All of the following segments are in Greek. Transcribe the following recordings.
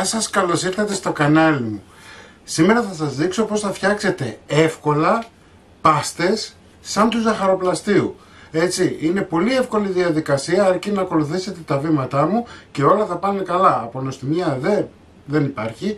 Γεια σας, καλώς ήρθατε στο κανάλι μου. Σήμερα θα σας δείξω πώς θα φτιάξετε εύκολα πάστες σαν του ζαχαροπλαστείου. Έτσι, είναι πολύ εύκολη διαδικασία, αρκεί να ακολουθήσετε τα βήματά μου και όλα θα πάνε καλά. Από νοστιμία δεν υπάρχει.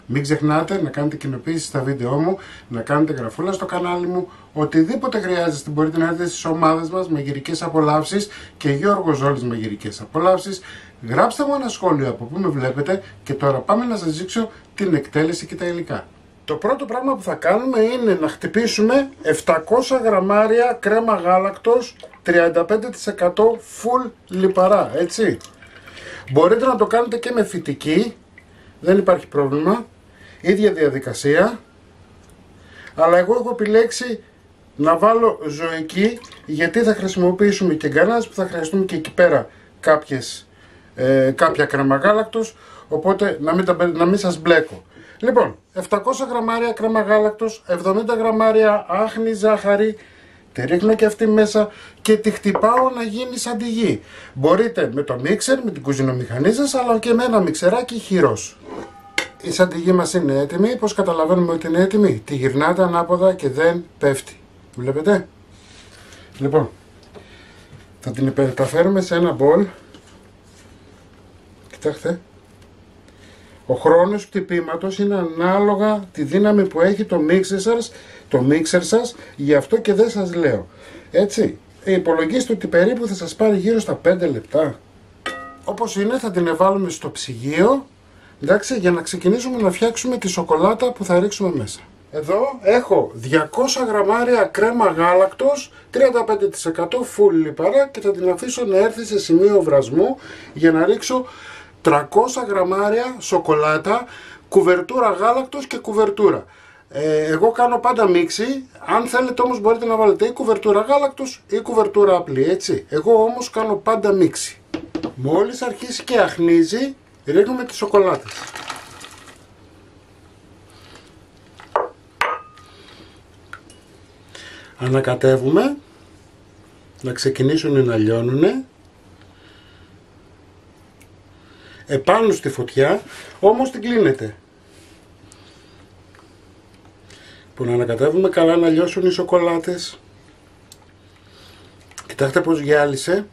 Μην ξεχνάτε να κάνετε κοινοποίηση στα βίντεό μου, να κάνετε γραφούλα στο κανάλι μου. Οτιδήποτε χρειάζεστε μπορείτε να έρθετε στις ομάδες μας Μαγειρικές Απολαύσεις και Γιώργος Ζόλης Μαγειρικές Απολαύσεις. Γράψτε μου ένα σχόλιο από που με βλέπετε και τώρα πάμε να σας δείξω την εκτέλεση και τα υλικά. Το πρώτο πράγμα που θα κάνουμε είναι να χτυπήσουμε 700 γραμμάρια κρέμα γάλακτος 35% full λιπαρά, έτσι. Μπορείτε να το κάνετε και με φυτική, δεν υπάρχει πρόβλημα, ίδια διαδικασία, αλλά εγώ έχω επιλέξει να βάλω ζωική γιατί θα χρησιμοποιήσουμε και γκανάζ που θα χρειαστούμε και εκεί πέρα κάποια κρέμα γάλακτος, οπότε να μην σας μπλέκω. Λοιπόν, 700 γραμμάρια κρέμα γάλακτος, 70 γραμμάρια άχνη ζάχαρη, τη ρίχνω και αυτή μέσα και τη χτυπάω να γίνει σαν τη γη. Μπορείτε με το μίξερ, με την κουζινομηχανή σας, αλλά και με ένα μιξεράκι χειρός. Η σαντιγή μας είναι έτοιμη. Πώς καταλαβαίνουμε ότι είναι έτοιμη? Τη γυρνάτε ανάποδα και δεν πέφτει. Βλέπετε? Λοιπόν, θα την μεταφέρουμε σε ένα μπολ. Κοιτάξτε. Ο χρόνος χτυπήματος είναι ανάλογα τη δύναμη που έχει το μίξερ σας, γι' αυτό και δεν σας λέω. Έτσι, υπολογίστε ότι περίπου θα σας πάρει γύρω στα 5 λεπτά. Όπως είναι θα την βάλουμε στο ψυγείο, εντάξει, για να ξεκινήσουμε να φτιάξουμε τη σοκολάτα που θα ρίξουμε μέσα. Εδώ έχω 200 γραμμάρια κρέμα γάλακτος, 35% full λιπαρά και θα την αφήσω να έρθει σε σημείο βρασμού για να ρίξω 300 γραμμάρια σοκολάτα, κουβερτούρα γάλακτος και κουβερτούρα. Εγώ κάνω πάντα μίξη, αν θέλετε όμως μπορείτε να βάλετε ή κουβερτούρα γάλακτος ή κουβερτούρα απλή, έτσι. Εγώ όμως κάνω πάντα μίξη. Μόλις αρχίσει και αχνίζει, ρίχνουμε τις σοκολάτες. Ανακατεύουμε, να ξεκινήσουν να λιώνουνε. Επάνω στη φωτιά, όμως την κλείνετε. Που να ανακατεύουμε καλά να λιώσουν οι σοκολάτες. Κοιτάξτε πως γυάλισε.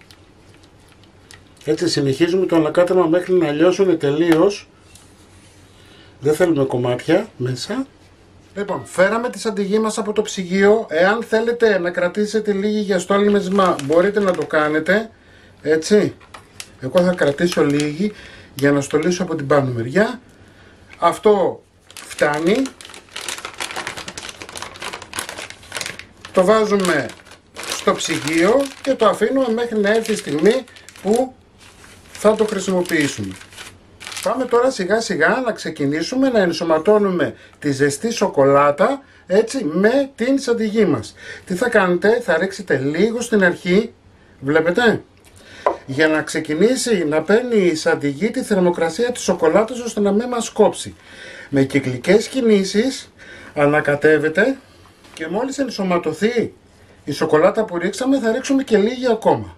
Έτσι συνεχίζουμε το ανακάτεμα μέχρι να λιώσουν τελείως. Δεν θέλουμε κομμάτια μέσα. Λοιπόν, φέραμε τη σαντιγή μας από το ψυγείο. Εάν θέλετε να κρατήσετε λίγη για στόλιμεσμα μπορείτε να το κάνετε. Έτσι. Εγώ θα κρατήσω λίγη για να στολίσω από την πάνω μεριά. Αυτό φτάνει. Το βάζουμε στο ψυγείο και το αφήνουμε μέχρι να έρθει η στιγμή που θα το χρησιμοποιήσουμε. Πάμε τώρα σιγά σιγά να ξεκινήσουμε να ενσωματώνουμε τη ζεστή σοκολάτα, έτσι, με την σαντιγή μας. Τι θα κάνετε? Θα ρίξετε λίγο στην αρχή, βλέπετε, για να ξεκινήσει να παίρνει η σαντιγή τη θερμοκρασία της σοκολάτας ώστε να μην μας κόψει. Με κυκλικές κινήσεις ανακατεύετε και μόλις ενσωματωθεί η σοκολάτα που ρίξαμε θα ρίξουμε και λίγη ακόμα.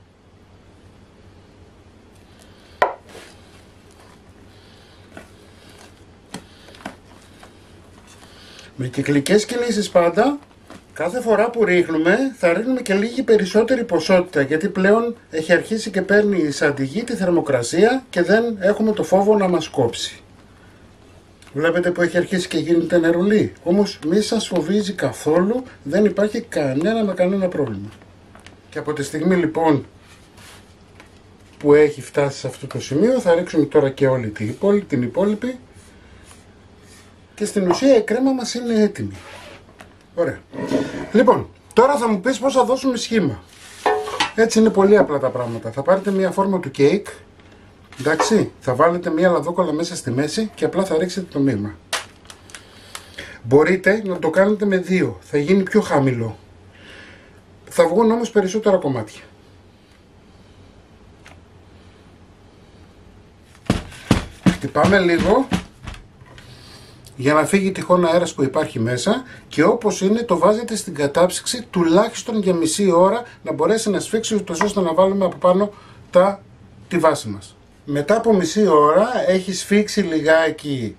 Με κυκλικές κινήσεις πάντα, κάθε φορά που ρίχνουμε θα ρίχνουμε και λίγη περισσότερη ποσότητα γιατί πλέον έχει αρχίσει και παίρνει η σαντιγή τη θερμοκρασία και δεν έχουμε το φόβο να μας κόψει. Βλέπετε που έχει αρχίσει και γίνεται νερουλή, όμως μη σας φοβίζει καθόλου, δεν υπάρχει κανένα πρόβλημα. Και από τη στιγμή λοιπόν που έχει φτάσει σε αυτό το σημείο θα ρίξουμε τώρα και όλη την υπόλοιπη και στην ουσία η κρέμα μας είναι έτοιμη. Ωραία. Λοιπόν, τώρα θα μου πεις πώς θα δώσουμε σχήμα. Έτσι είναι πολύ απλά τα πράγματα. Θα πάρετε μια φόρμα του κέικ, εντάξει, θα βάλετε μια λαδόκολλα μέσα στη μέση και απλά θα ρίξετε το μείγμα. Μπορείτε να το κάνετε με 2, θα γίνει πιο χαμηλό. Θα βγουν όμως περισσότερα κομμάτια. Χτυπάμε λίγο για να φύγει τυχόν αέρας που υπάρχει μέσα και όπως είναι το βάζετε στην κατάψυξη τουλάχιστον για μισή ώρα να μπορέσει να σφίξει ώστε να βάλουμε από πάνω τη βάση μας. Μετά από μισή ώρα έχει σφίξει λιγάκι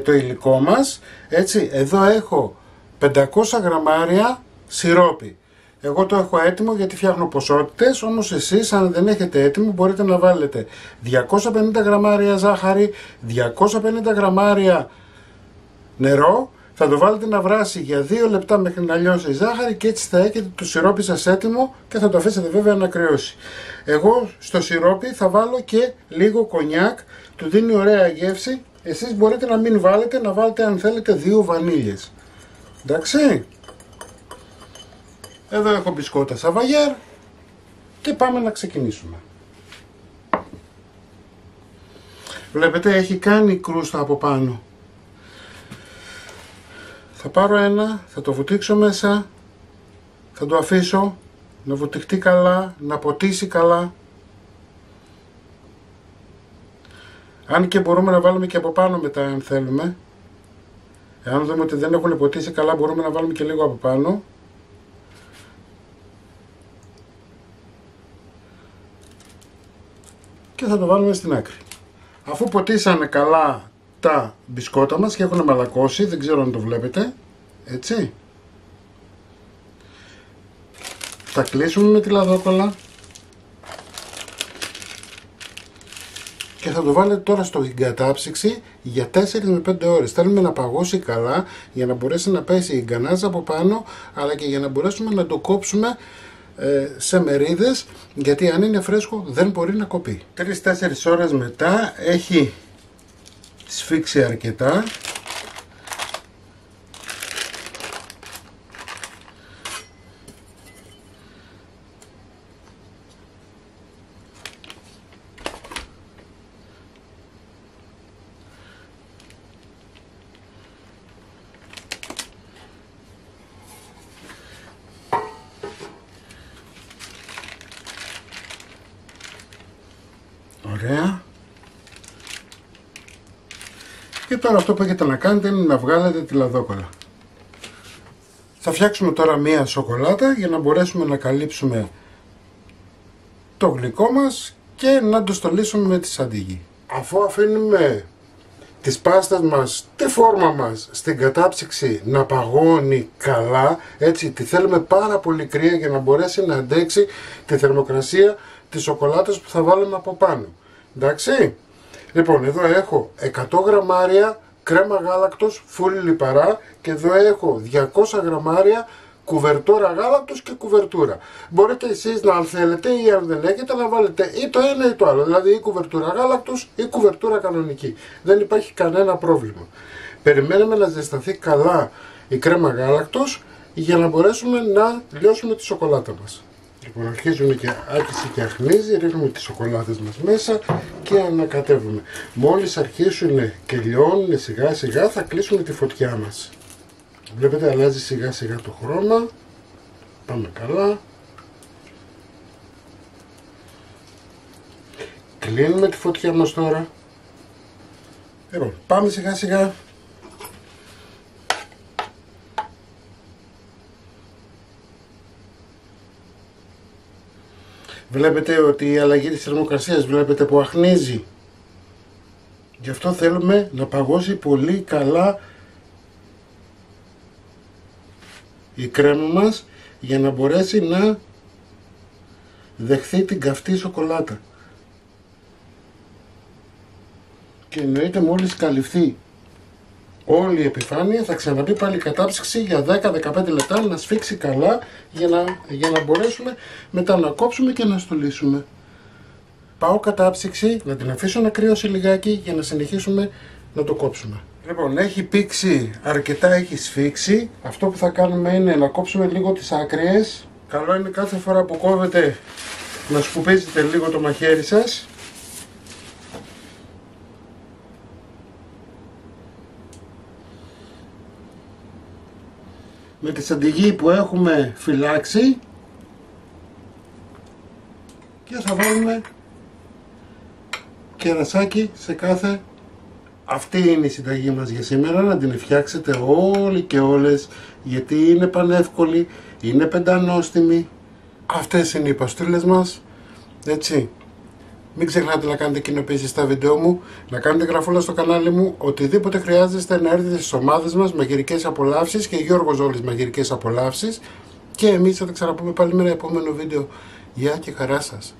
το υλικό μας. Έτσι, εδώ έχω 500 γραμμάρια σιρόπι. Εγώ το έχω έτοιμο γιατί φτιάχνω ποσότητες, όμως εσείς αν δεν έχετε έτοιμο μπορείτε να βάλετε 250 γραμμάρια ζάχαρη, 250 γραμμάρια νερό, θα το βάλετε να βράσει για 2 λεπτά μέχρι να λιώσει η ζάχαρη και έτσι θα έχετε το σιρόπι σας έτοιμο και θα το αφήσετε βέβαια να κρυώσει. Εγώ στο σιρόπι θα βάλω και λίγο κονιάκ, του δίνει ωραία γεύση. Εσείς μπορείτε να μην βάλετε, να βάλετε αν θέλετε 2 βανίλιες. Εντάξει. Εδώ έχω μπισκότα σαβαγιέρ και πάμε να ξεκινήσουμε. Βλέπετε έχει κάνει κρούστα από πάνω. Θα πάρω ένα, θα το βουτήξω μέσα, θα το αφήσω να βουτυχτεί καλά, να ποτίσει καλά. Αν και μπορούμε να βάλουμε και από πάνω μετά αν θέλουμε. Εάν δούμε ότι δεν έχουν ποτίσει καλά μπορούμε να βάλουμε και λίγο από πάνω. Και θα το βάλουμε στην άκρη. Αφού ποτίσανε καλά τα μπισκότα μας και έχουν μαλακώσει, δεν ξέρω αν το βλέπετε, έτσι. Θα κλείσουμε με τη λαδόκολλα και θα το βάλετε τώρα στο κατάψυξη για 4 με 5 ώρες. Θέλουμε να παγώσει καλά για να μπορέσει να πέσει η γκανάζα από πάνω, αλλά και για να μπορέσουμε να το κόψουμε σε μερίδες, γιατί αν είναι φρέσκο δεν μπορεί να κοπεί. 3-4 ώρες μετά έχει σφίξει αρκετά. Ωραία. Και τώρα αυτό που έχετε να κάνετε είναι να βγάλετε τη λαδόκολλα. Θα φτιάξουμε τώρα μία σοκολάτα για να μπορέσουμε να καλύψουμε το γλυκό μας και να το στολίσουμε με τη σαντίγη. Αφού αφήνουμε τις πάστας μας, τη φόρμα μας στην κατάψυξη να παγώνει καλά, έτσι τη θέλουμε πάρα πολύ κρύα για να μπορέσει να αντέξει τη θερμοκρασία της σοκολάτας που θα βάλουμε από πάνω. Εντάξει. Λοιπόν, εδώ έχω 100 γραμμάρια κρέμα γάλακτος φούλη λιπαρά και εδώ έχω 200 γραμμάρια κουβερτούρα γάλακτος και κουβερτούρα. Μπορείτε εσείς να αν θέλετε ή αν δεν έχετε να βάλετε ή το ένα ή το άλλο, δηλαδή ή κουβερτούρα γάλακτος ή κουβερτούρα κανονική. Δεν υπάρχει κανένα πρόβλημα. Περιμένουμε να ζεσταθεί καλά η κρέμα γάλακτος για να μπορέσουμε να λιώσουμε τη σοκολάτα μας. Λοιπόν, αρχίζουν και άρχισε και αχνίζει, ρίχνουμε τις σοκολάτες μας μέσα και ανακατεύουμε. Μόλις αρχίσουν και λιώνουν σιγά σιγά θα κλείσουμε τη φωτιά μας. Βλέπετε αλλάζει σιγά σιγά το χρώμα. Πάμε καλά. Κλείνουμε τη φωτιά μας τώρα. Λοιπόν, πάμε σιγά σιγά. Βλέπετε ότι η αλλαγή της θερμοκρασίας, βλέπετε που αχνίζει. Γι' αυτό θέλουμε να παγώσει πολύ καλά η κρέμα μας για να μπορέσει να δεχθεί την καυτή σοκολάτα. Και εννοείται μόλις καλυφθεί όλη η επιφάνεια θα ξαναμπεί πάλι κατάψυξη για 10-15 λεπτά να σφίξει καλά για να μπορέσουμε μετά να κόψουμε και να στολίσουμε. Πάω κατάψυξη, να την αφήσω να κρύωσει λιγάκι για να συνεχίσουμε να το κόψουμε. Λοιπόν, έχει πήξει αρκετά, έχει σφίξει. Αυτό που θα κάνουμε είναι να κόψουμε λίγο τις άκρες. Καλό είναι κάθε φορά που κόβετε να σκουπίζετε λίγο το μαχαίρι σας. Με τη σαντιγή που έχουμε φυλάξει και θα βάλουμε κερασάκι σε κάθε. Αυτή είναι η συνταγή μας για σήμερα, να την φτιάξετε όλοι και όλες γιατί είναι πανεύκολη, είναι πεντανόστιμη. Αυτές είναι οι παστούλες μας, έτσι. Μην ξεχνάτε να κάνετε κοινοποίηση στα βίντεο μου, να κάνετε γραφούλα στο κανάλι μου, οτιδήποτε χρειάζεστε να έρθετε στις ομάδες μας, Μαγειρικές Απολαύσεις και Γιώργος Ζόλης Μαγειρικές Απολαύσεις, και εμείς θα τα ξαναπούμε πάλι με ένα επόμενο βίντεο. Γεια και χαρά σας.